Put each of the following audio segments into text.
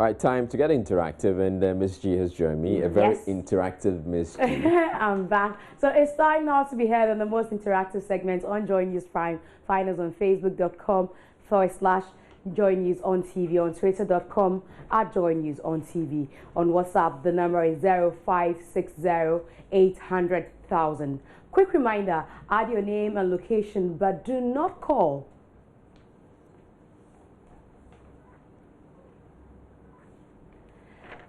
Right, time to get interactive, and Miss G has joined me. A very interactive Miss G. I'm back. So it's time now to be heard on the most interactive segment on Joy News Prime. Find us on facebook.com/Joy News on TV, on twitter.com @Joy News on TV. On WhatsApp, the number is 0560-800,000. Quick reminder, add your name and location, but do not call.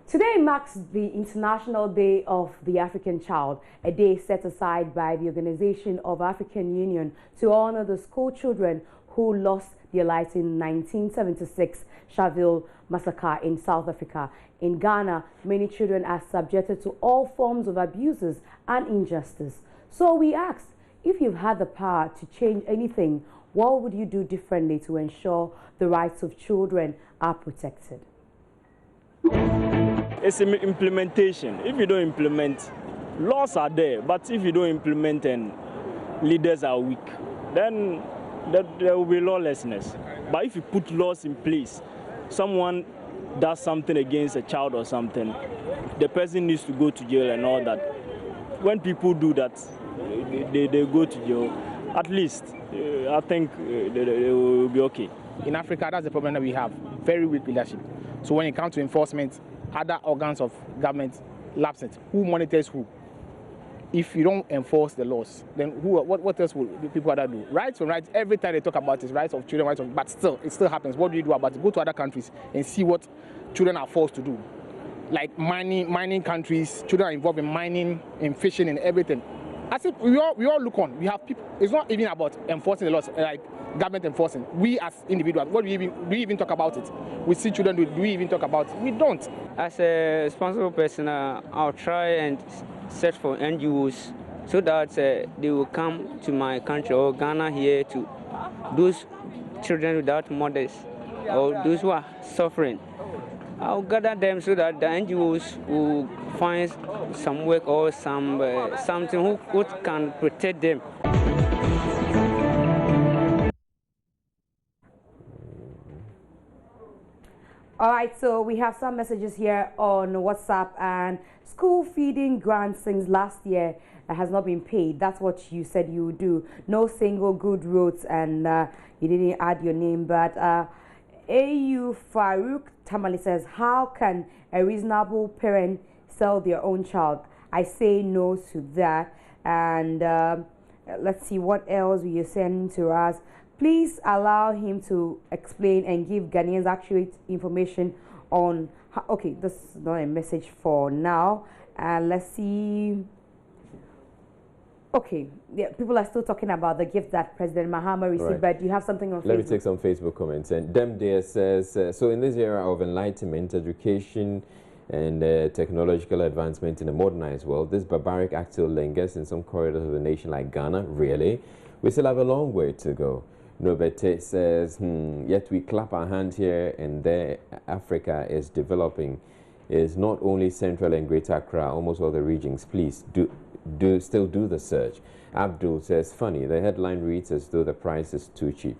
Today marks the International Day of the African Child, a day set aside by the Organization of African Union to honor the school children who lost their lives in 1976 Sharpeville massacre in South Africa. In Ghana, many children are subjected to all forms of abuses and injustice. So we asked, if you've had the power to change anything, what would you do differently to ensure the rights of children are protected? It's implementation. If you don't implement, laws are there, but if you don't implement and leaders are weak, then there will be lawlessness. But if you put laws in place, someone does something against a child or something, the person needs to go to jail and all that. When people do that, they go to jail. At least, I think they will be okay. In Africa, that's the problem that we have, very weak leadership. So when it comes to enforcement, other organs of government lapse it. Who monitors who? If you don't enforce the laws, then what else will people other do? Rights and rights, every time they talk about is rights of children, but still, it still happens. What do you do about it? Go to other countries and see what children are forced to do. Like mining countries, children are involved in mining, in fishing, and everything. I said we all look on. We have people. It's not even about enforcing the laws, like government enforcing. We as individuals, do we even talk about it? We see children do we even talk about it? We don't. As a responsible person, I'll try and search for NGOs so that they will come to my country or Ghana here to those children without mothers or those who are suffering. I'll gather them so that the NGOs will find some work or something who can protect them. All right, so we have some messages here on WhatsApp, and school feeding grant since last year has not been paid. That's what you said you would do. No single good roads, and you didn't add your name, but AU Farouk Tamale says, how can a reasonable parent sell their own child? I say no to that. And let's see what else you're sending to us. Please allow him to explain and give Ghanaians accurate information on how, okay, this is not a message for now. Let's see. Okay, yeah, people are still talking about the gift that President Mahama received, right. But you have something on Facebook. Let me take some Facebook comments. And Dem Dear says, so in this era of enlightenment, education, and technological advancement in a modernized world, this barbaric act still lingers in some corridors of the nation like Ghana. Really? We still have a long way to go. Nobete says, yet we clap our hands here and there. Africa is developing. Is not only Central and Greater Accra, almost all the regions. Please still do the search. Abdul says, funny, the headline reads as though the price is too cheap.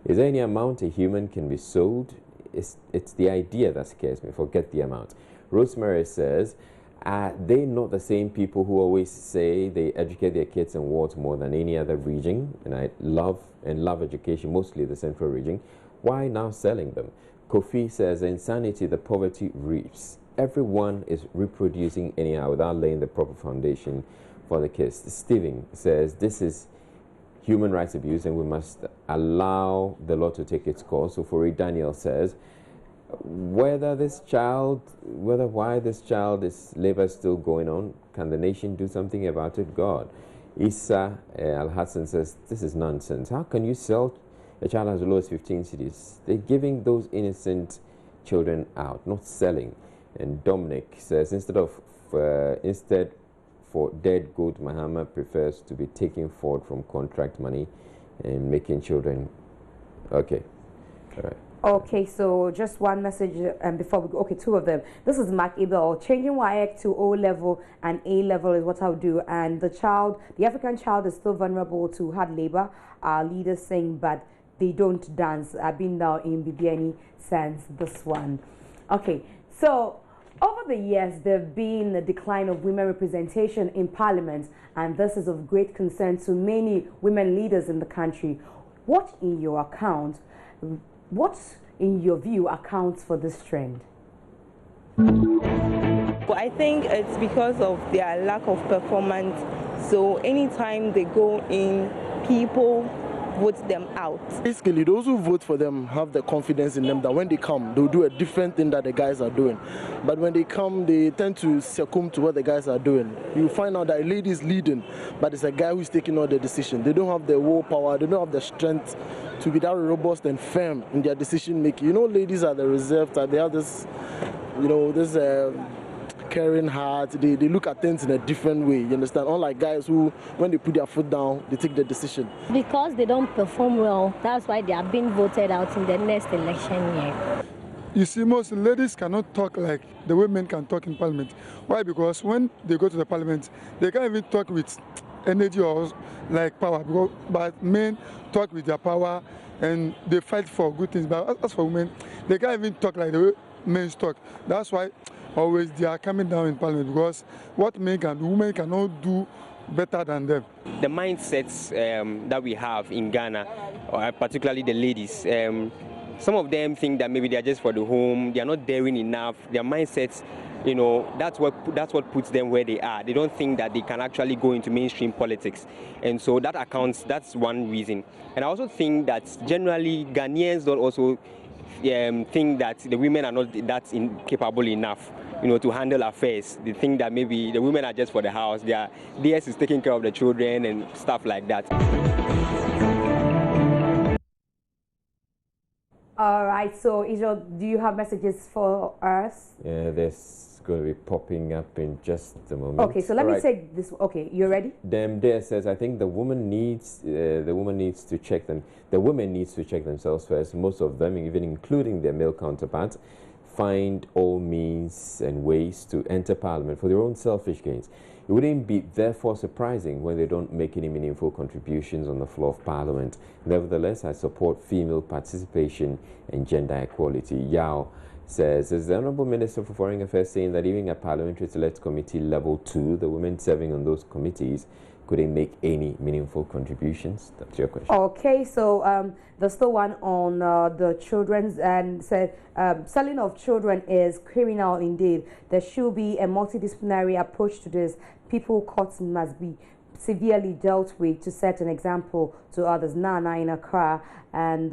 Is there any amount a human can be sold? It's the idea that scares me. Forget the amount. Rosemary says, are they not the same people who always say they educate their kids in wards more than any other region? And I love education, mostly the Central region. Why now selling them? Kofi says, insanity, the poverty reaps. Everyone is reproducing anyhow without laying the proper foundation for the kids. Stephen says, this is human rights abuse and we must allow the law to take its course. So for Daniel says, why this child is labor still going on, can the nation do something about it? God. Issa Al-Hassan says, this is nonsense. How can you sell a child as low as 15 cities? They're giving those innocent children out, not selling. And Dominic says, instead for dead goat, Mahama prefers to be taking forward from contract money and making children. Okay. All right. Okay, so just one message before we go. Okay, two of them. This is Mark Abel. Changing WAEC to O level and A level is what I'll do. And the African child is still vulnerable to hard labor. Our leaders sing, but they don't dance. I've been now in Bibiani since this one. Okay, so over the years, there have been a decline of women representation in parliament, and this is of great concern to many women leaders in the country. What, in your view, accounts for this trend? But I think it's because of their lack of performance. So anytime they go in, people vote them out. Basically, those who vote for them have the confidence in them that when they come, they'll do a different thing that the guys are doing. But when they come, they tend to succumb to what the guys are doing. You find out that a lady is leading, but it's a guy who's taking all the decision. They don't have the willpower, they don't have the strength to be that robust and firm in their decision making. You know, ladies are the reserved type. They have this, this caring heart. They look at things in a different way, you understand? Unlike guys who, when they put their foot down, they take the decision. Because they don't perform well, that's why they are being voted out in the next election year. You see, most ladies cannot talk like the women can talk in parliament. Why? Because when they go to the parliament, they can't even talk with energy or like power. But men talk with their power and they fight for good things. But as for women, they can't even talk like the way men talk. That's why always they are coming down in parliament, because what men can do, women cannot do better than them. The mindsets that we have in Ghana, particularly the ladies, some of them think that maybe they are just for the home, they are not daring enough. Their mindsets, that's what puts them where they are. They don't think that they can actually go into mainstream politics, and so that's one reason. And I also think that generally Ghanaians don't also think that the women are not that capable enough, to handle affairs. They think that maybe the women are just for the house. Theirs is taking care of the children and stuff like that. All right, so Israel, do you have messages for us? Yeah, there's going to be popping up in just a moment. Okay, so let me take this. Okay, you ready? Dem there says, I think the woman needs to check them. The women needs to check themselves first. Most of them, even including their male counterparts, find all means and ways to enter parliament for their own selfish gains. It wouldn't be therefore surprising when they don't make any meaningful contributions on the floor of parliament. Nevertheless, I support female participation and gender equality. Yao says, is the Honourable Minister for Foreign Affairs saying that even at Parliamentary Select Committee Level 2, the women serving on those committees couldn't make any meaningful contributions? That's your question. Okay, so there's still one on the children's, and said selling of children is criminal indeed. There should be a multidisciplinary approach to this. People caught must be severely dealt with to set an example to others. Nana in Accra, and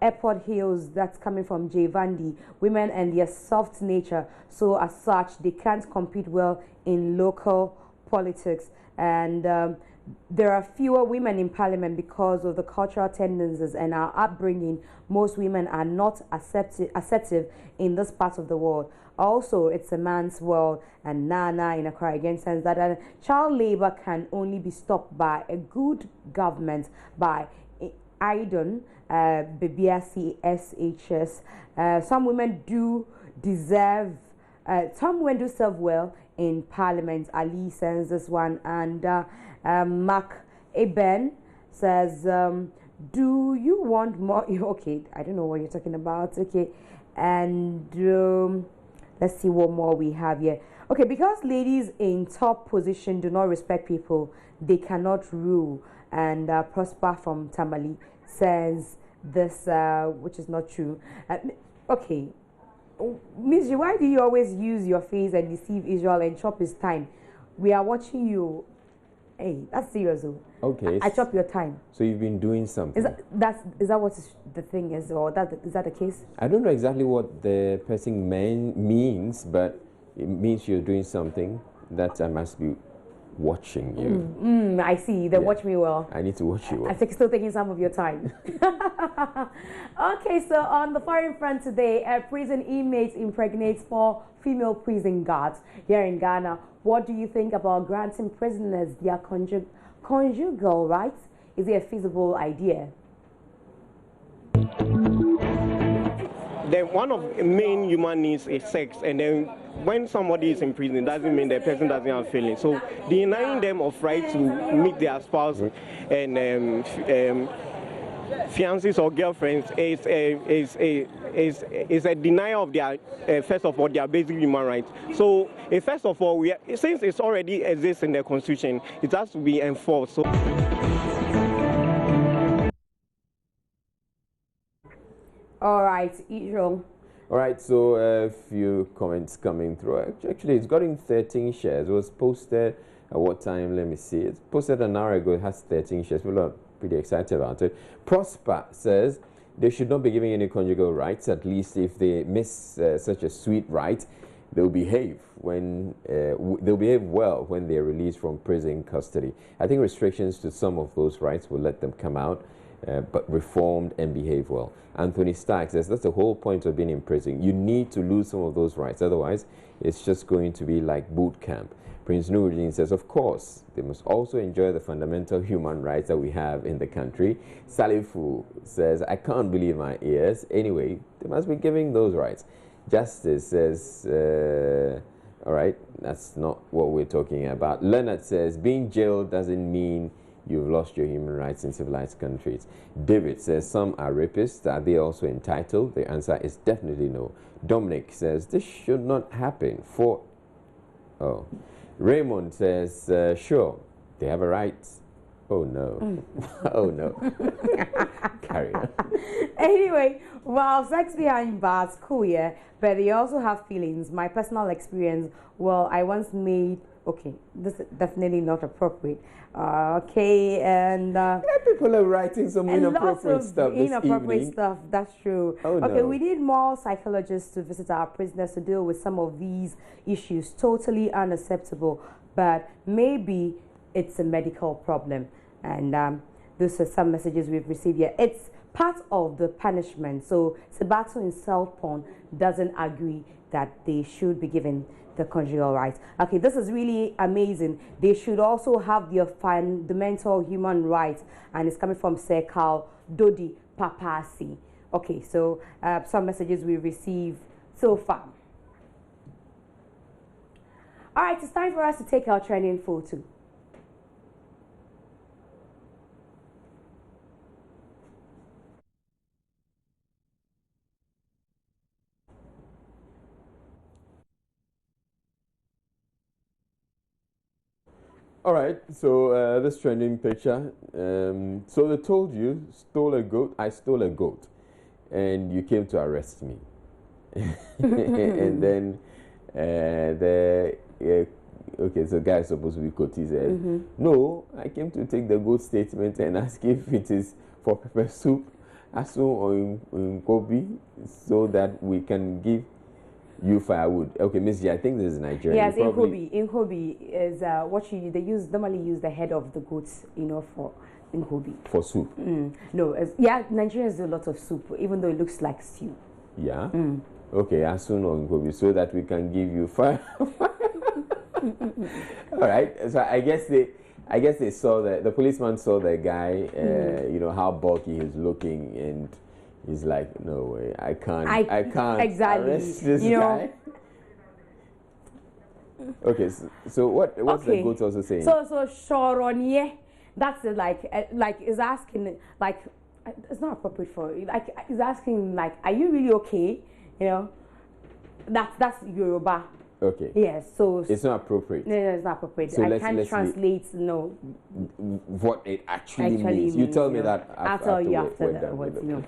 Airport Hills, that's coming from J. Vandi. Women and their soft nature, so as such, they can't compete well in local politics. And there are fewer women in parliament because of the cultural tendencies and our upbringing. Most women are not acceptive in this part of the world. Also, it's a man's world, and Nana in Accra again says that child labor can only be stopped by a good government, by IDON, BBSC, SHS. Some women do serve well in parliament. Ali sends this one, and Mark Eben says, do you want more? Okay, I don't know what you're talking about. Okay, and let's see what more we have here. Okay, because ladies in top position do not respect people, they cannot rule. And Prosper from Tamale says this, which is not true. Okay, Miss G, why do you always use your face and deceive Israel and chop his time? We are watching you. Hey, that's serious. Okay. I chop your time. So you've been doing something. Is that what the thing is, or is that the case? I don't know exactly what the person means, but it means you're doing something that I must be watching you. I see. Then watch me well. I need to watch you well. I'm still taking some of your time. Okay, so on the foreign front today, a prison inmate impregnates 4 female prison guards here in Ghana. What do you think about granting prisoners their conjugal rights? Is it a feasible idea? Then one of the main human needs is sex, and then when somebody is in prison, it doesn't mean the person doesn't have feelings. So denying them of right to meet their spouse and fiancés or girlfriends is a denial of their first of all their basic human rights. So first of all, since it's already exists in the Constitution, it has to be enforced. So all right, Israel. All right, so a few comments coming through. Actually, it's gotten 13 shares. It was posted at what time? Let me see. It's posted an hour ago. It has 13 shares. People are pretty excited about it. Prosper says they should not be giving any conjugal rights. At least if they miss such a sweet right, they'll behave well when they're released from prison custody. I think restrictions to some of those rights will let them come out. But reformed and behave well. Anthony Stark says that's the whole point of being in prison. You need to lose some of those rights. Otherwise, it's just going to be like boot camp. Prince Nuruddin says, of course, they must also enjoy the fundamental human rights that we have in the country. Salifu says, I can't believe my ears. Anyway, they must be giving those rights. Justice says, all right, that's not what we're talking about. Leonard says, being jailed doesn't mean you've lost your human rights in civilized countries. David says, some are rapists. Are they also entitled? The answer is definitely no. Dominic says, this should not happen for... Oh. Raymond says, sure, they have a right. Oh, no. Oh, no. Carry on. Anyway, well, sex behind bars, cool, yeah, but they also have feelings. My personal experience, well, I once made... Okay, this is definitely not appropriate. Okay, and people are writing some inappropriate stuff this inappropriate evening. stuff. That's true. Oh, okay, no. we need more psychologists to visit our prisoners to deal with some of these issues. Totally unacceptable, but maybe it's a medical problem. And those are some messages we've received here. It's part of the punishment. So Sebato in South Pond doesn't agree that they should be given the conjugal rights. Okay, this is really amazing. They should also have their fundamental human rights, and it's coming from Sekal Dodi Papasi. Okay, so some messages we received so far. All right, it's time for us to take our trending photo. All right, so this trending picture. So they told you, stole a goat, I stole a goat, and you came to arrest me. And then okay, so guy is supposed to be Koti says, no, I came to take the goat statement and ask if it is for pepper soup, asu or in Kobe, so that we can give you firewood. Okay, Miss G, I think this is Nigerian. Yes, Inkobi is what they normally use the head of the goats, you know, for Inkobi. For soup? No, yeah, Nigerians do a lot of soup, even though it looks like stew. Yeah? Okay, Asun or Inkobi, so that we can give you fire. All right, so I guess they saw the policeman saw the guy, you know, how bulky he's looking, and he's like, no way, I can't exactly arrest this you know, guy. Okay, so what's the goat also saying? So Shoronye, that's like is asking, like, it's not appropriate for, like, is asking, like, are you really okay? You know, that's Yoruba. Okay. Yes, so it's not appropriate. No, it's not appropriate. So I can't translate what it actually means. You tell me that I'll tell you afterwards.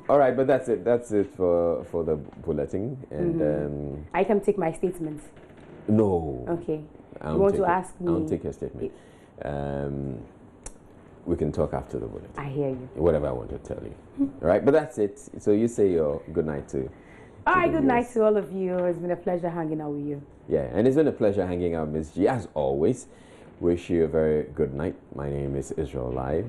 All right, but that's it. That's it for the bulletin. And I can take my statement. No. Okay. You want to ask me? I'll take your statement. We can talk after the bulletin. I hear you. Whatever I want to tell you. All right, but that's it. So you say your good night to. All right, good night to all of you. It's been a pleasure hanging out with you. Yeah, and it's been a pleasure hanging out with Ms. G. As always, wish you a very good night. My name is Israel Live.